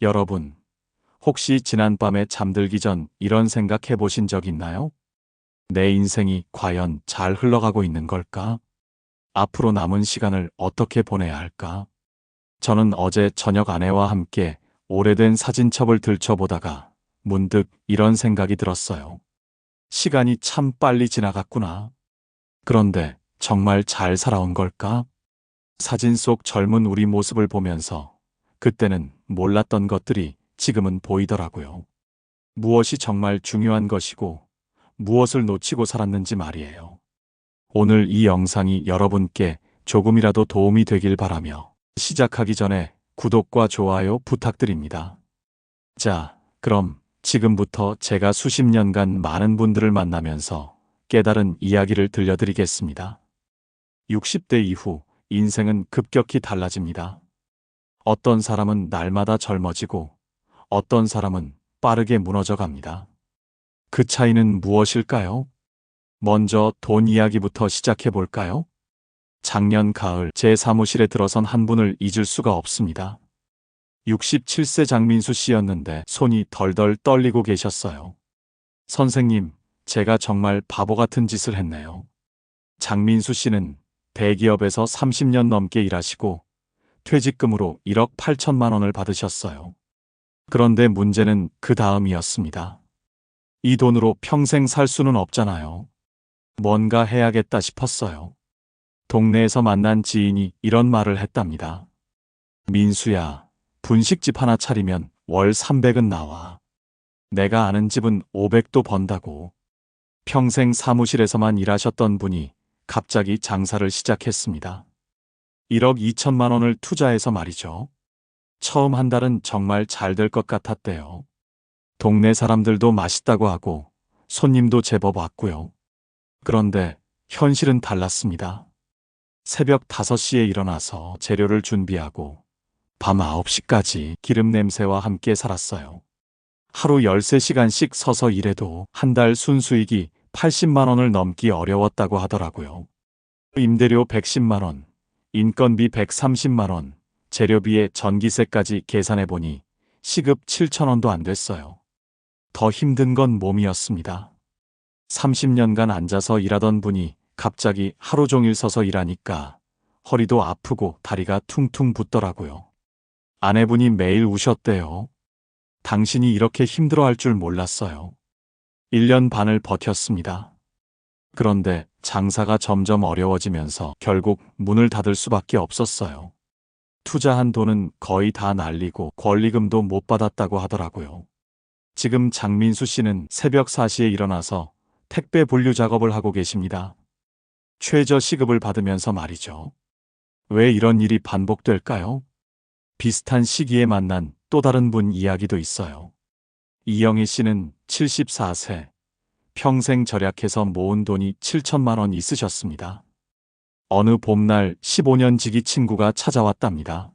여러분, 혹시 지난밤에 잠들기 전 이런 생각 해보신 적 있나요? 내 인생이 과연 잘 흘러가고 있는 걸까? 앞으로 남은 시간을 어떻게 보내야 할까? 저는 어제 저녁 아내와 함께 오래된 사진첩을 들춰보다가 문득 이런 생각이 들었어요. 시간이 참 빨리 지나갔구나. 그런데 정말 잘 살아온 걸까? 사진 속 젊은 우리 모습을 보면서 그때는 몰랐던 것들이 지금은 보이더라고요. 무엇이 정말 중요한 것이고 무엇을 놓치고 살았는지 말이에요. 오늘 이 영상이 여러분께 조금이라도 도움이 되길 바라며 시작하기 전에 구독과 좋아요 부탁드립니다. 자, 그럼 지금부터 제가 수십 년간 많은 분들을 만나면서 깨달은 이야기를 들려드리겠습니다. 60대 이후 인생은 급격히 달라집니다. 어떤 사람은 날마다 젊어지고 어떤 사람은 빠르게 무너져 갑니다. 그 차이는 무엇일까요? 먼저 돈 이야기부터 시작해 볼까요? 작년 가을 제 사무실에 들어선 한 분을 잊을 수가 없습니다. 67세 장민수 씨였는데 손이 덜덜 떨리고 계셨어요. 선생님, 제가 정말 바보 같은 짓을 했네요. 장민수 씨는 대기업에서 30년 넘게 일하시고 퇴직금으로 1억 8천만 원을 받으셨어요. 그런데 문제는 그 다음이었습니다. 이 돈으로 평생 살 수는 없잖아요. 뭔가 해야겠다 싶었어요. 동네에서 만난 지인이 이런 말을 했답니다. 민수야, 분식집 하나 차리면 월 300은 나와. 내가 아는 집은 500도 번다고. 평생 사무실에서만 일하셨던 분이 갑자기 장사를 시작했습니다. 1억 2천만 원을 투자해서 말이죠. 처음 한 달은 정말 잘 될 것 같았대요. 동네 사람들도 맛있다고 하고 손님도 제법 왔고요. 그런데 현실은 달랐습니다. 새벽 5시에 일어나서 재료를 준비하고 밤 9시까지 기름 냄새와 함께 살았어요. 하루 13시간씩 서서 일해도 한 달 순수익이 80만 원을 넘기 어려웠다고 하더라고요. 임대료 110만 원, 인건비 130만 원, 재료비에 전기세까지 계산해보니 시급 7천 원도 안 됐어요. 더 힘든 건 몸이었습니다. 30년간 앉아서 일하던 분이 갑자기 하루 종일 서서 일하니까 허리도 아프고 다리가 퉁퉁 붓더라고요. 아내분이 매일 우셨대요. 당신이 이렇게 힘들어할 줄 몰랐어요. 1년 반을 버텼습니다. 그런데 장사가 점점 어려워지면서 결국 문을 닫을 수밖에 없었어요. 투자한 돈은 거의 다 날리고 권리금도 못 받았다고 하더라고요. 지금 장민수 씨는 새벽 4시에 일어나서 택배 분류 작업을 하고 계십니다. 최저 시급을 받으면서 말이죠. 왜 이런 일이 반복될까요? 비슷한 시기에 만난 또 다른 분 이야기도 있어요. 이영애 씨는 74세, 평생 절약해서 모은 돈이 7천만 원 있으셨습니다. 어느 봄날 15년 지기 친구가 찾아왔답니다.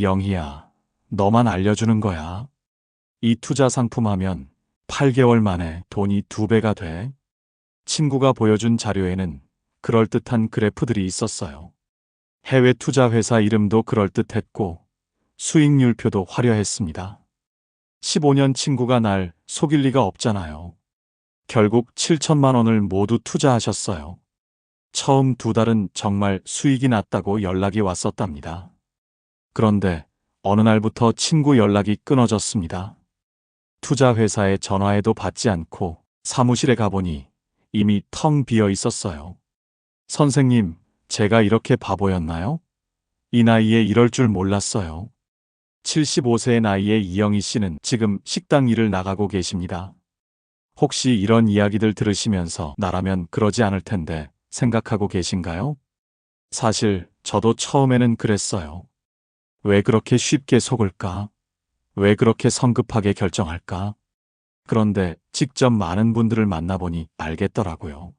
영희야, 너만 알려주는 거야. 이 투자 상품 하면 8개월 만에 돈이 2배가 돼. 친구가 보여준 자료에는 그럴듯한 그래프들이 있었어요. 해외 투자 회사 이름도 그럴듯했고 수익률표도 화려했습니다. 15년 친구가 날 속일 리가 없잖아요. 결국 7천만 원을 모두 투자하셨어요. 처음 2달은 정말 수익이 났다고 연락이 왔었답니다. 그런데 어느 날부터 친구 연락이 끊어졌습니다. 투자 회사에 전화해도 받지 않고 사무실에 가보니 이미 텅 비어 있었어요. 선생님, 제가 이렇게 바보였나요? 이 나이에 이럴 줄 몰랐어요. 75세의 나이에 이영희 씨는 지금 식당 일을 나가고 계십니다. 혹시 이런 이야기들 들으시면서 나라면 그러지 않을 텐데 생각하고 계신가요? 사실 저도 처음에는 그랬어요. 왜 그렇게 쉽게 속을까? 왜 그렇게 성급하게 결정할까? 그런데 직접 많은 분들을 만나보니 알겠더라고요.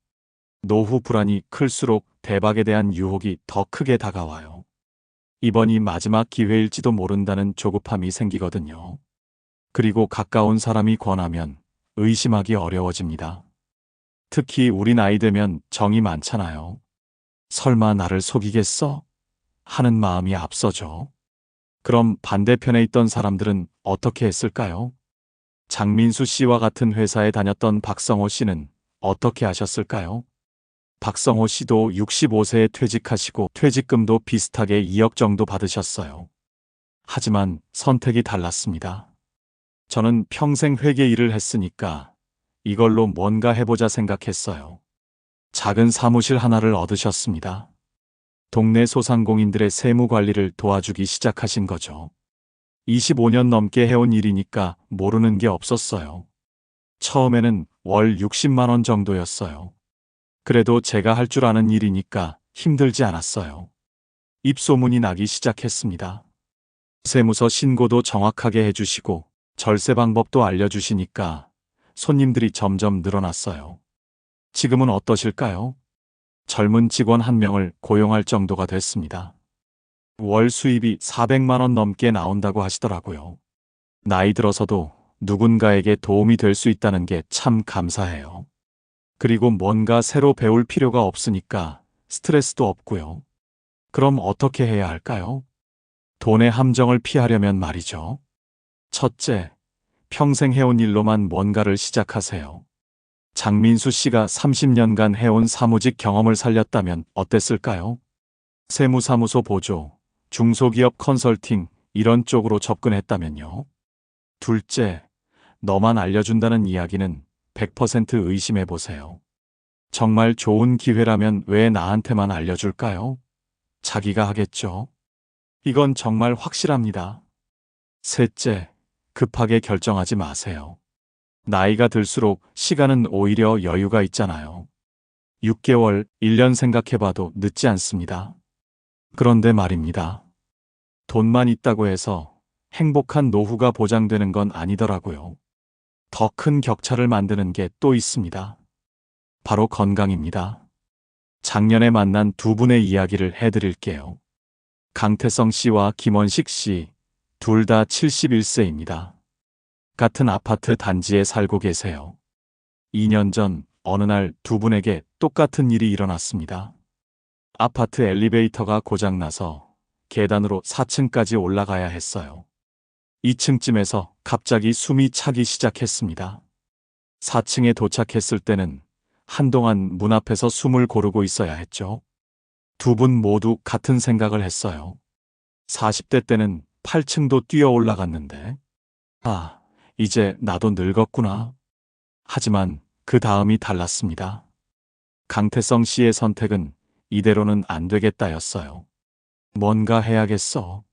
노후 불안이 클수록 대박에 대한 유혹이 더 크게 다가와요. 이번이 마지막 기회일지도 모른다는 조급함이 생기거든요. 그리고 가까운 사람이 권하면 의심하기 어려워집니다. 특히 우리 나이 되면 정이 많잖아요. 설마 나를 속이겠어? 하는 마음이 앞서죠. 그럼 반대편에 있던 사람들은 어떻게 했을까요? 장민수 씨와 같은 회사에 다녔던 박성호 씨는 어떻게 하셨을까요? 박성호 씨도 65세에 퇴직하시고 퇴직금도 비슷하게 2억 정도 받으셨어요. 하지만 선택이 달랐습니다. 저는 평생 회계 일을 했으니까 이걸로 뭔가 해보자 생각했어요. 작은 사무실 하나를 얻으셨습니다. 동네 소상공인들의 세무 관리를 도와주기 시작하신 거죠. 25년 넘게 해온 일이니까 모르는 게 없었어요. 처음에는 월 60만 원 정도였어요. 그래도 제가 할 줄 아는 일이니까 힘들지 않았어요. 입소문이 나기 시작했습니다. 세무서 신고도 정확하게 해주시고 절세 방법도 알려주시니까 손님들이 점점 늘어났어요. 지금은 어떠실까요? 젊은 직원 한 명을 고용할 정도가 됐습니다. 월 수입이 400만 원 넘게 나온다고 하시더라고요. 나이 들어서도 누군가에게 도움이 될 수 있다는 게 참 감사해요. 그리고 뭔가 새로 배울 필요가 없으니까 스트레스도 없고요. 그럼 어떻게 해야 할까요? 돈의 함정을 피하려면 말이죠. 첫째, 평생 해온 일로만 뭔가를 시작하세요. 장민수 씨가 30년간 해온 사무직 경험을 살렸다면 어땠을까요? 세무사무소 보조, 중소기업 컨설팅 이런 쪽으로 접근했다면요. 둘째, 너만 알려준다는 이야기는 100% 의심해 보세요. 정말 좋은 기회라면 왜 나한테만 알려줄까요? 자기가 하겠죠. 이건 정말 확실합니다. 셋째, 급하게 결정하지 마세요. 나이가 들수록 시간은 오히려 여유가 있잖아요. 6개월, 1년 생각해봐도 늦지 않습니다. 그런데 말입니다. 돈만 있다고 해서 행복한 노후가 보장되는 건 아니더라고요. 더 큰 격차를 만드는 게 또 있습니다. 바로 건강입니다. 작년에 만난 두 분의 이야기를 해드릴게요. 강태성 씨와 김원식 씨, 둘 다 71세입니다. 같은 아파트 단지에 살고 계세요. 2년 전 어느 날 두 분에게 똑같은 일이 일어났습니다. 아파트 엘리베이터가 고장나서 계단으로 4층까지 올라가야 했어요. 2층쯤에서 갑자기 숨이 차기 시작했습니다. 4층에 도착했을 때는 한동안 문 앞에서 숨을 고르고 있어야 했죠. 두 분 모두 같은 생각을 했어요. 40대 때는 8층도 뛰어 올라갔는데, 아, 이제 나도 늙었구나. 하지만 그 다음이 달랐습니다. 강태성 씨의 선택은 이대로는 안 되겠다였어요. 뭔가 해야겠어.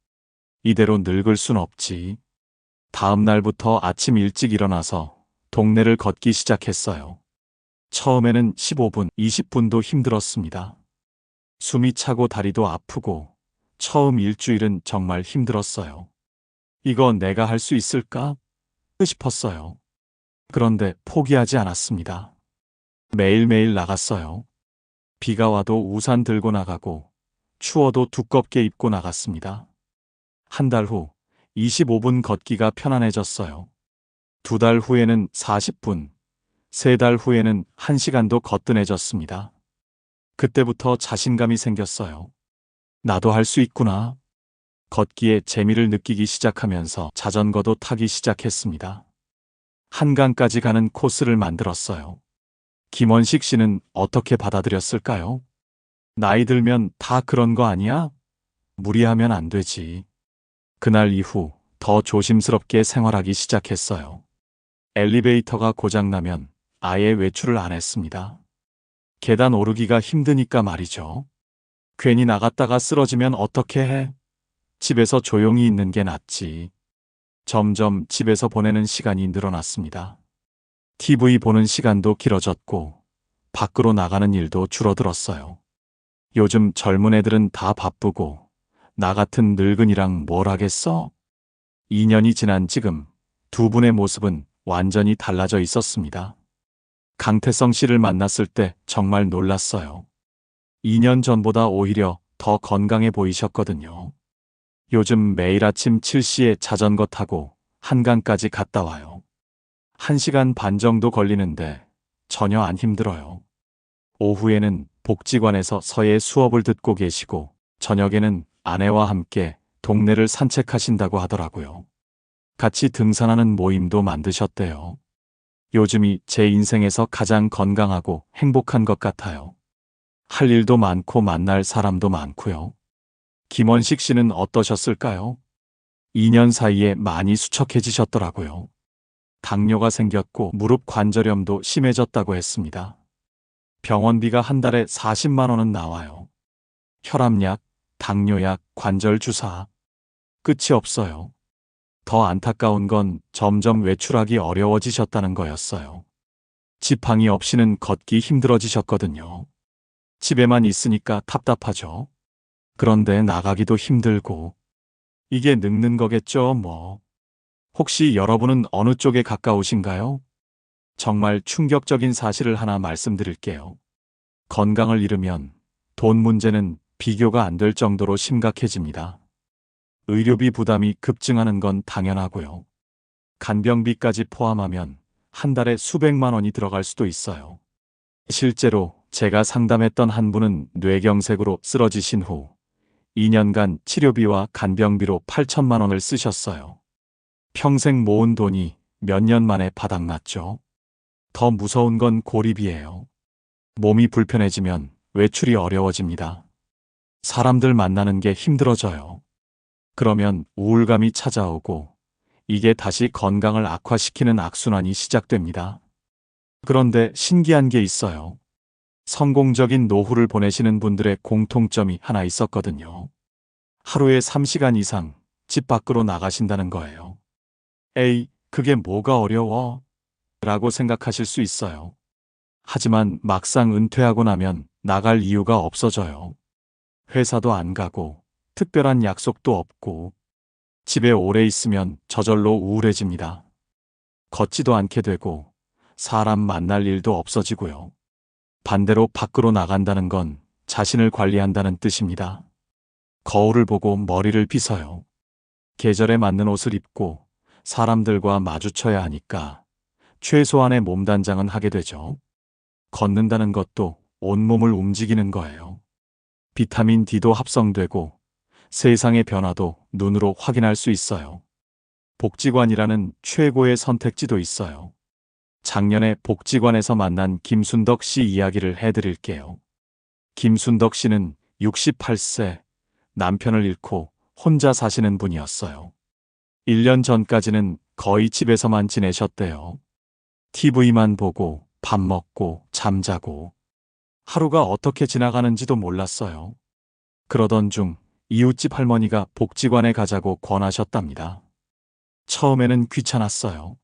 이대로 늙을 순 없지. 다음 날부터 아침 일찍 일어나서 동네를 걷기 시작했어요. 처음에는 15분, 20분도 힘들었습니다. 숨이 차고 다리도 아프고 처음 일주일은 정말 힘들었어요. 이거 내가 할 수 있을까? 싶었어요. 그런데 포기하지 않았습니다. 매일매일 나갔어요. 비가 와도 우산 들고 나가고 추워도 두껍게 입고 나갔습니다. 한 달 후 25분 걷기가 편안해졌어요. 2달 후에는 40분, 3달 후에는 1시간도 거뜬해졌습니다. 그때부터 자신감이 생겼어요. 나도 할 수 있구나. 걷기에 재미를 느끼기 시작하면서 자전거도 타기 시작했습니다. 한강까지 가는 코스를 만들었어요. 김원식 씨는 어떻게 받아들였을까요? 나이 들면 다 그런 거 아니야? 무리하면 안 되지. 그날 이후 더 조심스럽게 생활하기 시작했어요. 엘리베이터가 고장나면 아예 외출을 안 했습니다. 계단 오르기가 힘드니까 말이죠. 괜히 나갔다가 쓰러지면 어떻게 해? 집에서 조용히 있는 게 낫지. 점점 집에서 보내는 시간이 늘어났습니다. TV 보는 시간도 길어졌고 밖으로 나가는 일도 줄어들었어요. 요즘 젊은 애들은 다 바쁘고 나 같은 늙은이랑 뭘 하겠어? 2년이 지난 지금 두 분의 모습은 완전히 달라져 있었습니다. 강태성 씨를 만났을 때 정말 놀랐어요. 2년 전보다 오히려 더 건강해 보이셨거든요. 요즘 매일 아침 7시에 자전거 타고 한강까지 갔다 와요. 1시간 반 정도 걸리는데 전혀 안 힘들어요. 오후에는 복지관에서 서예 수업을 듣고 계시고 저녁에는 아내와 함께 동네를 산책하신다고 하더라고요. 같이 등산하는 모임도 만드셨대요. 요즘이 제 인생에서 가장 건강하고 행복한 것 같아요. 할 일도 많고 만날 사람도 많고요. 김원식 씨는 어떠셨을까요? 2년 사이에 많이 수척해지셨더라고요. 당뇨가 생겼고 무릎 관절염도 심해졌다고 했습니다. 병원비가 한 달에 40만 원은 나와요. 혈압약, 당뇨약, 관절 주사. 끝이 없어요. 더 안타까운 건 점점 외출하기 어려워지셨다는 거였어요. 지팡이 없이는 걷기 힘들어지셨거든요. 집에만 있으니까 답답하죠. 그런데 나가기도 힘들고. 이게 늙는 거겠죠, 뭐. 혹시 여러분은 어느 쪽에 가까우신가요? 정말 충격적인 사실을 하나 말씀드릴게요. 건강을 잃으면 돈 문제는 비교가 안 될 정도로 심각해집니다. 의료비 부담이 급증하는 건 당연하고요. 간병비까지 포함하면 한 달에 수백만 원이 들어갈 수도 있어요. 실제로 제가 상담했던 한 분은 뇌경색으로 쓰러지신 후 2년간 치료비와 간병비로 8천만 원을 쓰셨어요. 평생 모은 돈이 몇 년 만에 바닥났죠. 더 무서운 건 고립이에요. 몸이 불편해지면 외출이 어려워집니다. 사람들 만나는 게 힘들어져요. 그러면 우울감이 찾아오고 이게 다시 건강을 악화시키는 악순환이 시작됩니다. 그런데 신기한 게 있어요. 성공적인 노후를 보내시는 분들의 공통점이 하나 있었거든요. 하루에 3시간 이상 집 밖으로 나가신다는 거예요. 에이, 그게 뭐가 어려워? 라고 생각하실 수 있어요. 하지만 막상 은퇴하고 나면 나갈 이유가 없어져요. 회사도 안 가고, 특별한 약속도 없고, 집에 오래 있으면 저절로 우울해집니다. 걷지도 않게 되고, 사람 만날 일도 없어지고요. 반대로 밖으로 나간다는 건 자신을 관리한다는 뜻입니다. 거울을 보고 머리를 빗어요. 계절에 맞는 옷을 입고 사람들과 마주쳐야 하니까 최소한의 몸단장은 하게 되죠. 걷는다는 것도 온몸을 움직이는 거예요. 비타민 D도 합성되고 세상의 변화도 눈으로 확인할 수 있어요. 복지관이라는 최고의 선택지도 있어요. 작년에 복지관에서 만난 김순덕 씨 이야기를 해드릴게요. 김순덕 씨는 68세, 남편을 잃고 혼자 사시는 분이었어요. 1년 전까지는 거의 집에서만 지내셨대요. TV만 보고 밥 먹고 잠자고 하루가 어떻게 지나가는지도 몰랐어요. 그러던 중 이웃집 할머니가 복지관에 가자고 권하셨답니다. 처음에는 귀찮았어요.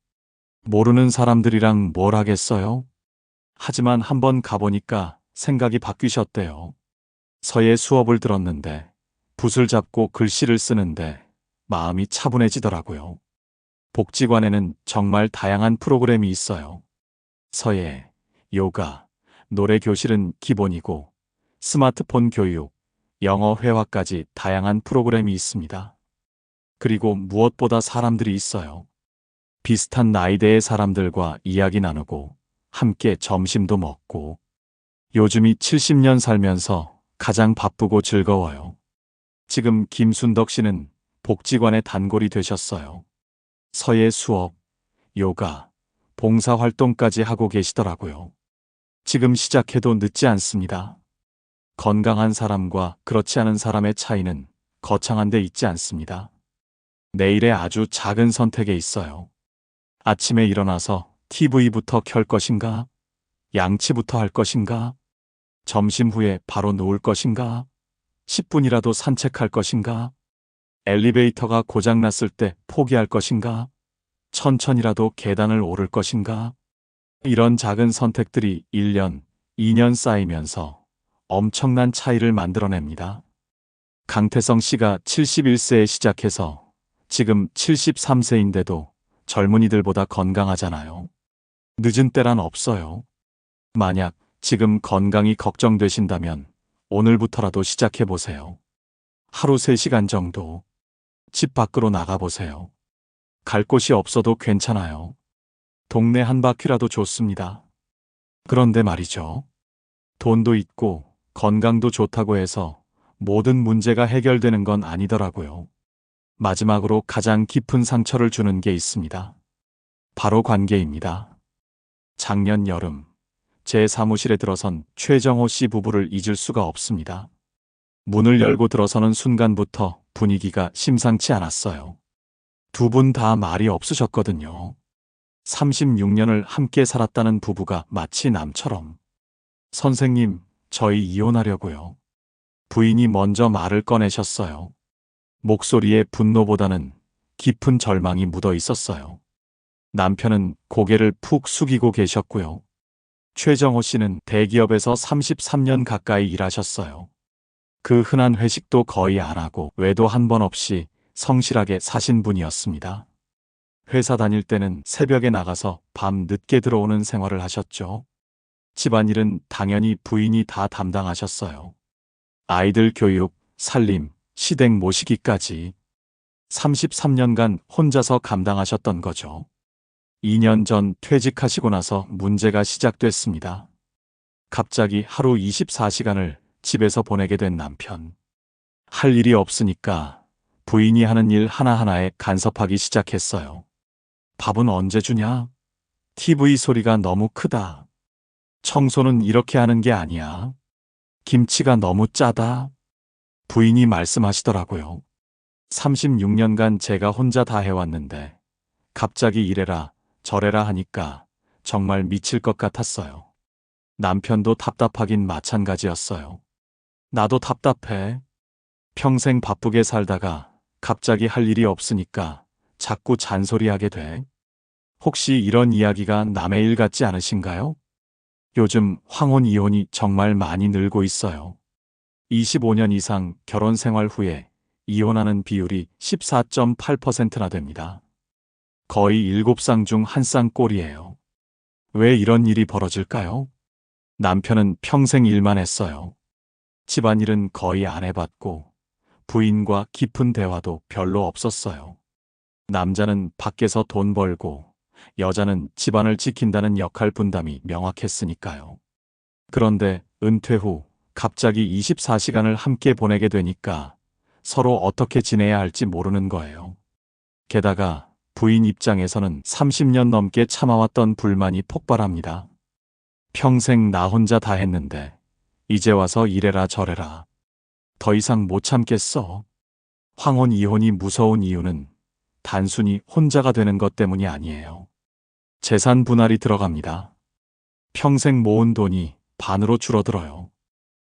모르는 사람들이랑 뭘 하겠어요? 하지만 한번 가보니까 생각이 바뀌셨대요. 서예 수업을 들었는데 붓을 잡고 글씨를 쓰는데 마음이 차분해지더라고요. 복지관에는 정말 다양한 프로그램이 있어요. 서예, 요가, 노래 교실은 기본이고 스마트폰 교육, 영어 회화까지 다양한 프로그램이 있습니다. 그리고 무엇보다 사람들이 있어요. 비슷한 나이대의 사람들과 이야기 나누고 함께 점심도 먹고 요즘이 70년 살면서 가장 바쁘고 즐거워요. 지금 김순덕 씨는 복지관의 단골이 되셨어요. 서예 수업, 요가, 봉사활동까지 하고 계시더라고요. 지금 시작해도 늦지 않습니다. 건강한 사람과 그렇지 않은 사람의 차이는 거창한 데 있지 않습니다. 내일의 아주 작은 선택에 있어요. 아침에 일어나서 TV부터 켤 것인가? 양치부터 할 것인가? 점심 후에 바로 누울 것인가? 10분이라도 산책할 것인가? 엘리베이터가 고장났을 때 포기할 것인가? 천천히라도 계단을 오를 것인가? 이런 작은 선택들이 1년, 2년 쌓이면서 엄청난 차이를 만들어냅니다. 강태성 씨가 71세에 시작해서 지금 73세인데도 젊은이들보다 건강하잖아요. 늦은 때란 없어요. 만약 지금 건강이 걱정되신다면 오늘부터라도 시작해보세요. 하루 3시간 정도 집 밖으로 나가보세요. 갈 곳이 없어도 괜찮아요. 동네 한 바퀴라도 좋습니다. 그런데 말이죠. 돈도 있고 건강도 좋다고 해서 모든 문제가 해결되는 건 아니더라고요. 마지막으로 가장 깊은 상처를 주는 게 있습니다. 바로 관계입니다. 작년 여름, 제 사무실에 들어선 최정호 씨 부부를 잊을 수가 없습니다. 문을 열고 들어서는 순간부터 분위기가 심상치 않았어요. 두 분 다 말이 없으셨거든요. 36년을 함께 살았다는 부부가 마치 남처럼. 선생님, 저희 이혼하려고요. 부인이 먼저 말을 꺼내셨어요. 목소리에 분노보다는 깊은 절망이 묻어 있었어요. 남편은 고개를 푹 숙이고 계셨고요. 최정호 씨는 대기업에서 33년 가까이 일하셨어요. 그 흔한 회식도 거의 안 하고 외도 한 번 없이 성실하게 사신 분이었습니다. 회사 다닐 때는 새벽에 나가서 밤 늦게 들어오는 생활을 하셨죠. 집안일은 당연히 부인이 다 담당하셨어요. 아이들 교육, 살림, 시댁 모시기까지 33년간 혼자서 감당하셨던 거죠. 2년 전 퇴직하시고 나서 문제가 시작됐습니다. 갑자기 하루 24시간을 집에서 보내게 된 남편. 할 일이 없으니까 부인이 하는 일 하나하나에 간섭하기 시작했어요. 밥은 언제 주냐? TV 소리가 너무 크다. 청소는 이렇게 하는 게 아니야. 김치가 너무 짜다. 부인이 말씀하시더라고요. 36년간 제가 혼자 다 해왔는데 갑자기 이래라 저래라 하니까 정말 미칠 것 같았어요. 남편도 답답하긴 마찬가지였어요. 나도 답답해. 평생 바쁘게 살다가 갑자기 할 일이 없으니까 자꾸 잔소리하게 돼. 혹시 이런 이야기가 남의 일 같지 않으신가요? 요즘 황혼 이혼이 정말 많이 늘고 있어요. 25년 이상 결혼 생활 후에 이혼하는 비율이 14.8%나 됩니다. 거의 7쌍 중 1쌍 꼴이에요. 왜 이런 일이 벌어질까요? 남편은 평생 일만 했어요. 집안일은 거의 안 해봤고 부인과 깊은 대화도 별로 없었어요. 남자는 밖에서 돈 벌고 여자는 집안을 지킨다는 역할 분담이 명확했으니까요. 그런데 은퇴 후 갑자기 24시간을 함께 보내게 되니까 서로 어떻게 지내야 할지 모르는 거예요. 게다가 부인 입장에서는 30년 넘게 참아왔던 불만이 폭발합니다. 평생 나 혼자 다 했는데 이제 와서 이래라 저래라. 더 이상 못 참겠어. 황혼 이혼이 무서운 이유는 단순히 혼자가 되는 것 때문이 아니에요. 재산 분할이 들어갑니다. 평생 모은 돈이 반으로 줄어들어요.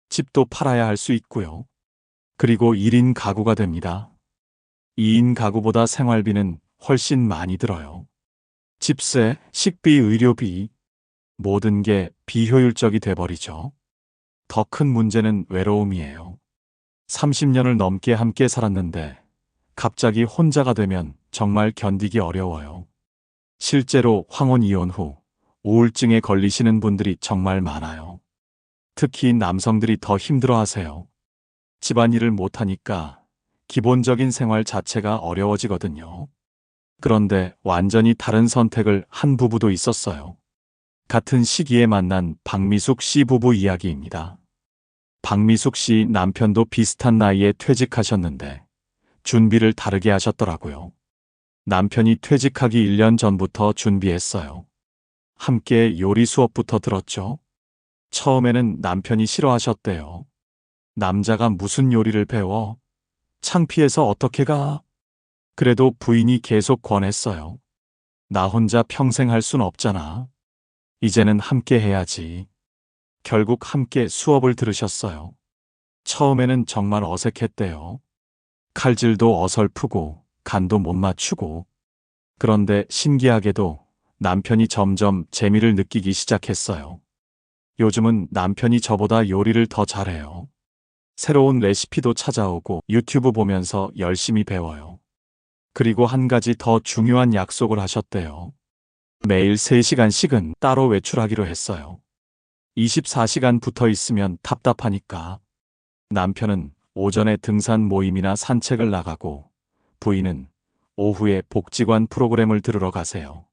집도 팔아야 할 수 있고요. 그리고 1인 가구가 됩니다. 2인 가구보다 생활비는 훨씬 많이 들어요. 집세, 식비, 의료비, 모든 게 비효율적이 돼버리죠. 더 큰 문제는 외로움이에요. 30년을 넘게 함께 살았는데 갑자기 혼자가 되면 정말 견디기 어려워요. 실제로 황혼 이혼 후 우울증에 걸리시는 분들이 정말 많아요. 특히 남성들이 더 힘들어하세요. 집안일을 못하니까 기본적인 생활 자체가 어려워지거든요. 그런데 완전히 다른 선택을 한 부부도 있었어요. 같은 시기에 만난 박미숙 씨 부부 이야기입니다. 박미숙 씨 남편도 비슷한 나이에 퇴직하셨는데 준비를 다르게 하셨더라고요. 남편이 퇴직하기 1년 전부터 준비했어요. 함께 요리 수업부터 들었죠. 처음에는 남편이 싫어하셨대요. 남자가 무슨 요리를 배워? 창피해서 어떻게 가? 그래도 부인이 계속 권했어요. 나 혼자 평생 할 순 없잖아. 이제는 함께 해야지. 결국 함께 수업을 들으셨어요. 처음에는 정말 어색했대요. 칼질도 어설프고 간도 못 맞추고. 그런데 신기하게도 남편이 점점 재미를 느끼기 시작했어요. 요즘은 남편이 저보다 요리를 더 잘해요. 새로운 레시피도 찾아오고 유튜브 보면서 열심히 배워요. 그리고 한 가지 더 중요한 약속을 하셨대요. 매일 3시간씩은 따로 외출하기로 했어요. 24시간 붙어 있으면 답답하니까. 남편은 오전에 등산 모임이나 산책을 나가고 부인은 오후에 복지관 프로그램을 들으러 가세요.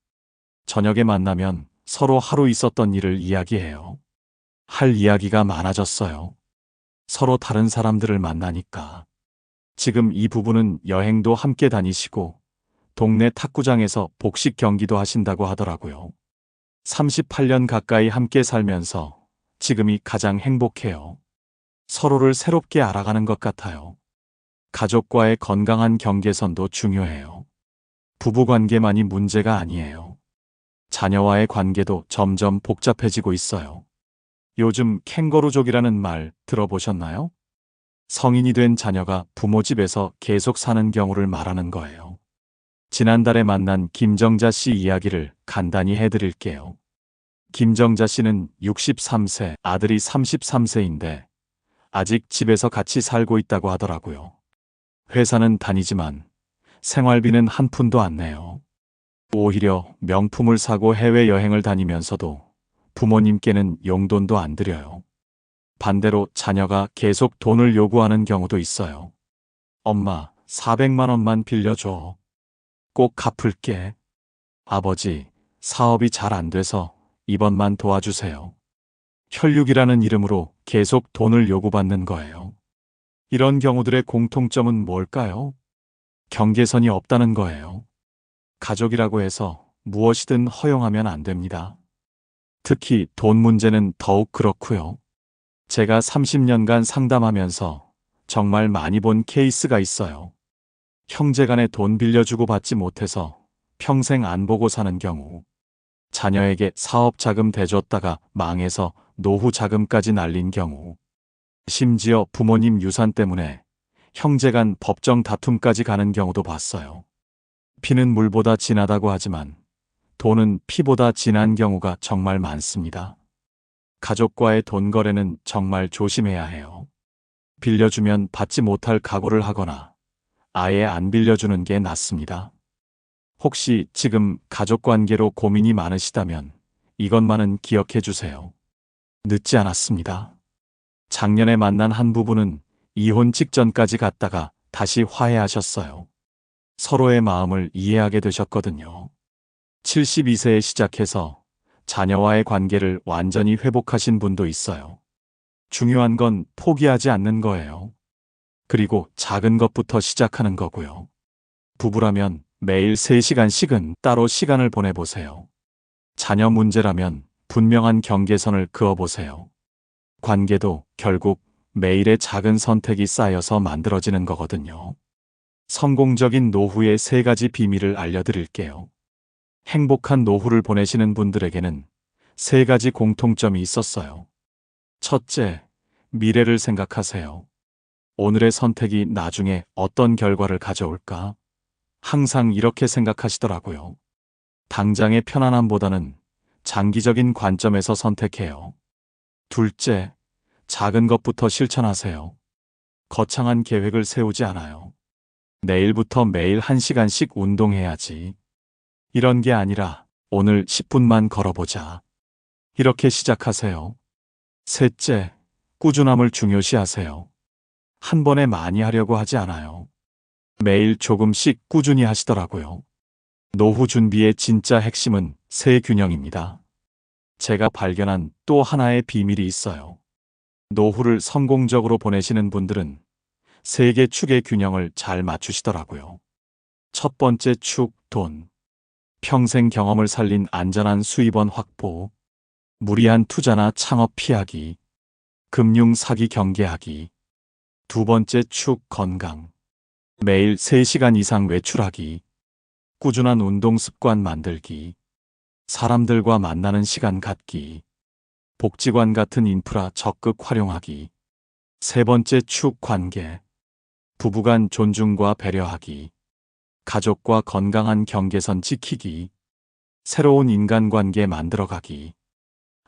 저녁에 만나면 서로 하루 있었던 일을 이야기해요. 할 이야기가 많아졌어요. 서로 다른 사람들을 만나니까. 지금 이 부부는 여행도 함께 다니시고 동네 탁구장에서 복식 경기도 하신다고 하더라고요. 38년 가까이 함께 살면서 지금이 가장 행복해요. 서로를 새롭게 알아가는 것 같아요. 가족과의 건강한 경계선도 중요해요. 부부관계만이 문제가 아니에요. 자녀와의 관계도 점점 복잡해지고 있어요. 요즘 캥거루족이라는 말 들어보셨나요? 성인이 된 자녀가 부모 집에서 계속 사는 경우를 말하는 거예요. 지난달에 만난 김정자 씨 이야기를 간단히 해드릴게요. 김정자 씨는 63세, 아들이 33세인데 아직 집에서 같이 살고 있다고 하더라고요. 회사는 다니지만 생활비는 한 푼도 안 내요. 오히려 명품을 사고 해외여행을 다니면서도 부모님께는 용돈도 안 드려요. 반대로 자녀가 계속 돈을 요구하는 경우도 있어요. 엄마, 400만 원만 빌려줘. 꼭 갚을게. 아버지, 사업이 잘 안 돼서 이번만 도와주세요. 혈육이라는 이름으로 계속 돈을 요구받는 거예요. 이런 경우들의 공통점은 뭘까요? 경계선이 없다는 거예요. 가족이라고 해서 무엇이든 허용하면 안 됩니다. 특히 돈 문제는 더욱 그렇고요. 제가 30년간 상담하면서 정말 많이 본 케이스가 있어요. 형제간에 돈 빌려주고 받지 못해서 평생 안 보고 사는 경우, 자녀에게 사업 자금 대줬다가 망해서 노후 자금까지 날린 경우, 심지어 부모님 유산 때문에 형제간 법정 다툼까지 가는 경우도 봤어요. 피는 물보다 진하다고 하지만 돈은 피보다 진한 경우가 정말 많습니다. 가족과의 돈 거래는 정말 조심해야 해요. 빌려주면 받지 못할 각오를 하거나 아예 안 빌려주는 게 낫습니다. 혹시 지금 가족 관계로 고민이 많으시다면 이것만은 기억해 주세요. 늦지 않았습니다. 작년에 만난 한 부부는 이혼 직전까지 갔다가 다시 화해하셨어요. 서로의 마음을 이해하게 되셨거든요. 72세에 시작해서 자녀와의 관계를 완전히 회복하신 분도 있어요. 중요한 건 포기하지 않는 거예요. 그리고 작은 것부터 시작하는 거고요. 부부라면 매일 3시간씩은 따로 시간을 보내보세요. 자녀 문제라면 분명한 경계선을 그어보세요. 관계도 결국 매일의 작은 선택이 쌓여서 만들어지는 거거든요. 성공적인 노후의 3가지 비밀을 알려드릴게요. 행복한 노후를 보내시는 분들에게는 3가지 공통점이 있었어요. 첫째, 미래를 생각하세요. 오늘의 선택이 나중에 어떤 결과를 가져올까? 항상 이렇게 생각하시더라고요. 당장의 편안함보다는 장기적인 관점에서 선택해요. 둘째, 작은 것부터 실천하세요. 거창한 계획을 세우지 않아요. 내일부터 매일 1시간씩 운동해야지. 이런 게 아니라 오늘 10분만 걸어보자. 이렇게 시작하세요. 셋째, 꾸준함을 중요시하세요. 한 번에 많이 하려고 하지 않아요. 매일 조금씩 꾸준히 하시더라고요. 노후 준비의 진짜 핵심은 세 균형입니다. 제가 발견한 또 하나의 비밀이 있어요. 노후를 성공적으로 보내시는 분들은 3개 축의 균형을 잘 맞추시더라고요. 첫 번째 축, 돈. 평생 경험을 살린 안전한 수입원 확보. 무리한 투자나 창업 피하기. 금융 사기 경계하기. 두 번째 축, 건강. 매일 3시간 이상 외출하기. 꾸준한 운동 습관 만들기. 사람들과 만나는 시간 갖기. 복지관 같은 인프라 적극 활용하기. 세 번째 축, 관계. 부부간 존중과 배려하기. 가족과 건강한 경계선 지키기. 새로운 인간관계 만들어가기.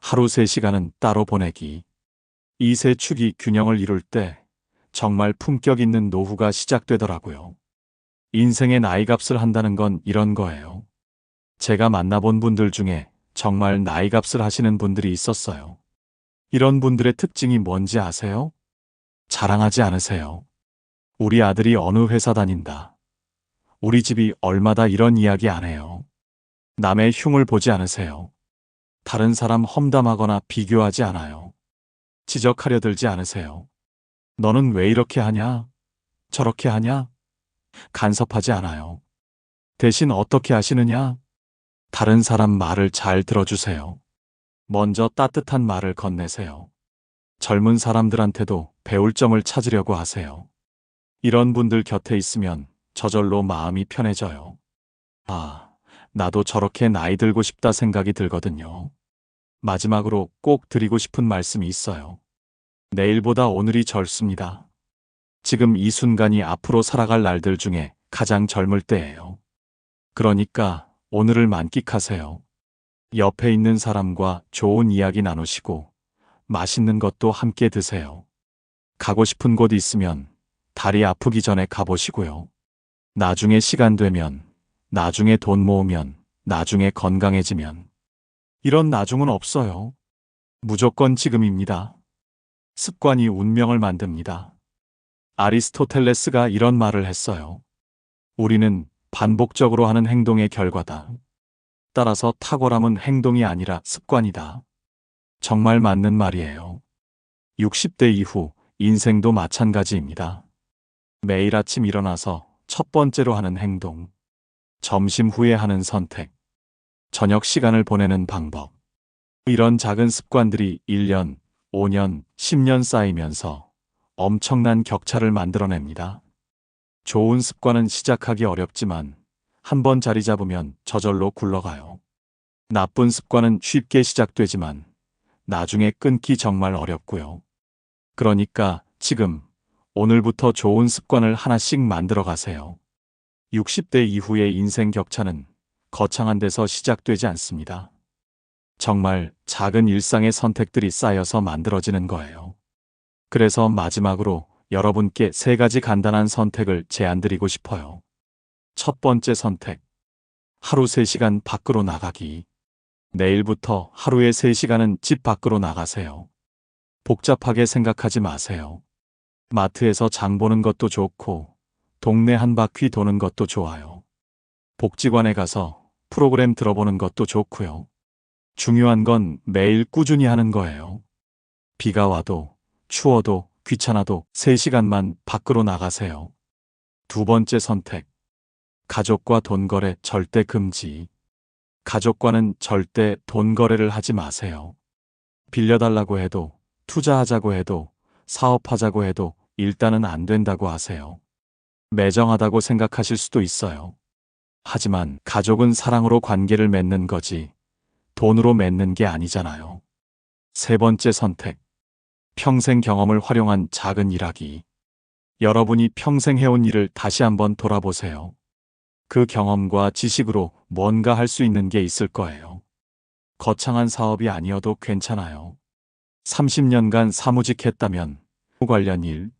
하루 3시간은 따로 보내기. 이 세 축이 균형을 이룰 때 정말 품격 있는 노후가 시작되더라고요. 인생의 나이값을 한다는 건 이런 거예요. 제가 만나본 분들 중에 정말 나이값을 하시는 분들이 있었어요. 이런 분들의 특징이 뭔지 아세요? 자랑하지 않으세요. 우리 아들이 어느 회사 다닌다. 우리 집이 얼마다, 이런 이야기 안 해요. 남의 흉을 보지 않으세요. 다른 사람 험담하거나 비교하지 않아요. 지적하려 들지 않으세요. 너는 왜 이렇게 하냐? 저렇게 하냐? 간섭하지 않아요. 대신 어떻게 하시느냐? 다른 사람 말을 잘 들어주세요. 먼저 따뜻한 말을 건네세요. 젊은 사람들한테도 배울 점을 찾으려고 하세요. 이런 분들 곁에 있으면 저절로 마음이 편해져요. 아, 나도 저렇게 나이 들고 싶다 생각이 들거든요. 마지막으로 꼭 드리고 싶은 말씀이 있어요. 내일보다 오늘이 젊습니다. 지금 이 순간이 앞으로 살아갈 날들 중에 가장 젊을 때예요. 그러니까 오늘을 만끽하세요. 옆에 있는 사람과 좋은 이야기 나누시고 맛있는 것도 함께 드세요. 가고 싶은 곳 있으면 다리 아프기 전에 가보시고요. 나중에 시간 되면, 나중에 돈 모으면, 나중에 건강해지면. 이런 나중은 없어요. 무조건 지금입니다. 습관이 운명을 만듭니다. 아리스토텔레스가 이런 말을 했어요. 우리는 반복적으로 하는 행동의 결과다. 따라서 탁월함은 행동이 아니라 습관이다. 정말 맞는 말이에요. 60대 이후 인생도 마찬가지입니다. 매일 아침 일어나서 첫 번째로 하는 행동, 점심 후에 하는 선택, 저녁 시간을 보내는 방법. 이런 작은 습관들이 1년, 5년, 10년 쌓이면서 엄청난 격차를 만들어냅니다. 좋은 습관은 시작하기 어렵지만 한번 자리 잡으면 저절로 굴러가요. 나쁜 습관은 쉽게 시작되지만 나중에 끊기 정말 어렵고요. 그러니까 지금, 오늘부터 좋은 습관을 하나씩 만들어 가세요. 60대 이후의 인생 격차는 거창한 데서 시작되지 않습니다. 정말 작은 일상의 선택들이 쌓여서 만들어지는 거예요. 그래서 마지막으로 여러분께 3가지 간단한 선택을 제안드리고 싶어요. 첫 번째 선택. 하루 3시간 밖으로 나가기. 내일부터 하루에 3시간은 집 밖으로 나가세요. 복잡하게 생각하지 마세요. 마트에서 장 보는 것도 좋고, 동네 한 바퀴 도는 것도 좋아요. 복지관에 가서 프로그램 들어보는 것도 좋고요. 중요한 건 매일 꾸준히 하는 거예요. 비가 와도, 추워도, 귀찮아도 3시간만 밖으로 나가세요. 두 번째 선택. 가족과 돈 거래 절대 금지. 가족과는 절대 돈 거래를 하지 마세요. 빌려달라고 해도, 투자하자고 해도, 사업하자고 해도 일단은 안 된다고 하세요. 매정하다고 생각하실 수도 있어요. 하지만 가족은 사랑으로 관계를 맺는 거지, 돈으로 맺는 게 아니잖아요. 세 번째 선택. 평생 경험을 활용한 작은 일하기. 여러분이 평생 해온 일을 다시 한번 돌아보세요. 그 경험과 지식으로 뭔가 할 수 있는 게 있을 거예요. 거창한 사업이 아니어도 괜찮아요. 30년간 사무직 했다면 관련 일,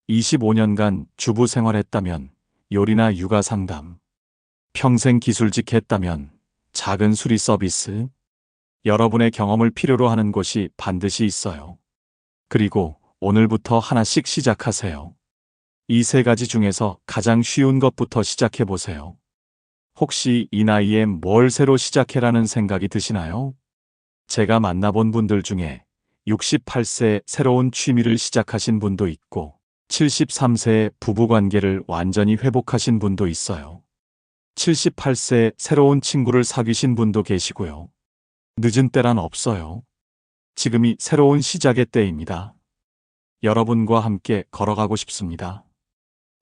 25년간 주부 생활했다면 요리나 육아 상담, 평생 기술직 했다면 작은 수리 서비스. 여러분의 경험을 필요로 하는 곳이 반드시 있어요. 그리고 오늘부터 하나씩 시작하세요. 이 3가지 중에서 가장 쉬운 것부터 시작해 보세요. 혹시 이 나이에 뭘 새로 시작해라는 생각이 드시나요? 제가 만나본 분들 중에 68세에 새로운 취미를 시작하신 분도 있고 73세에 부부관계를 완전히 회복하신 분도 있어요. 78세에 새로운 친구를 사귀신 분도 계시고요. 늦은 때란 없어요. 지금이 새로운 시작의 때입니다. 여러분과 함께 걸어가고 싶습니다.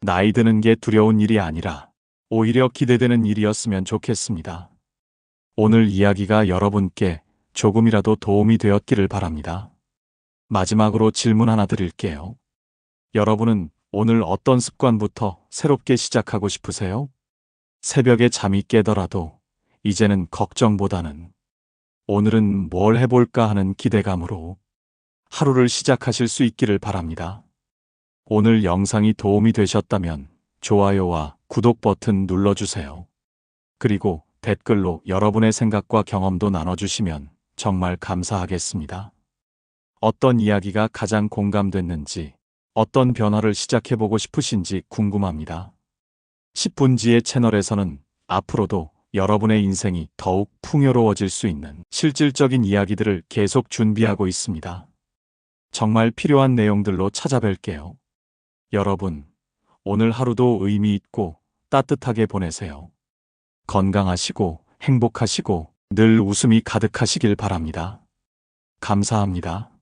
나이 드는 게 두려운 일이 아니라 오히려 기대되는 일이었으면 좋겠습니다. 오늘 이야기가 여러분께 조금이라도 도움이 되었기를 바랍니다. 마지막으로 질문 하나 드릴게요. 여러분은 오늘 어떤 습관부터 새롭게 시작하고 싶으세요? 새벽에 잠이 깨더라도 이제는 걱정보다는 오늘은 뭘 해볼까 하는 기대감으로 하루를 시작하실 수 있기를 바랍니다. 오늘 영상이 도움이 되셨다면 좋아요와 구독 버튼 눌러주세요. 그리고 댓글로 여러분의 생각과 경험도 나눠주시면 정말 감사하겠습니다. 어떤 이야기가 가장 공감됐는지, 어떤 변화를 시작해보고 싶으신지 궁금합니다. 10분지의 채널에서는 앞으로도 여러분의 인생이 더욱 풍요로워질 수 있는 실질적인 이야기들을 계속 준비하고 있습니다. 정말 필요한 내용들로 찾아뵐게요. 여러분, 오늘 하루도 의미 있고 따뜻하게 보내세요. 건강하시고 행복하시고 늘 웃음이 가득하시길 바랍니다. 감사합니다.